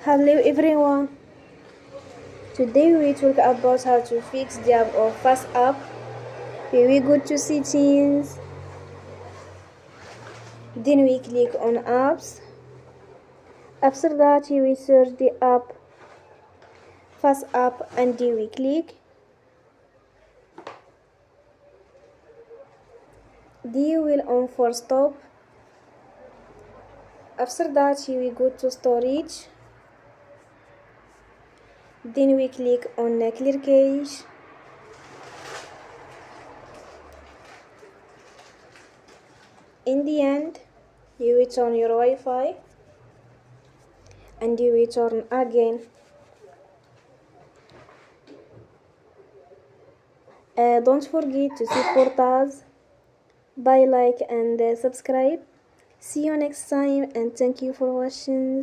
Hello everyone. Today we talk about how to fix the app of FaceApp. Here we go to settings. Then we click on apps. After that we search the app FaceApp and we click. Then will on for stop. After that we go to storage. Then we click on clear cache. In the end, you will turn your Wi-Fi and you will turn again. Don't forget to support us by like and subscribe. See you next time and thank you for watching.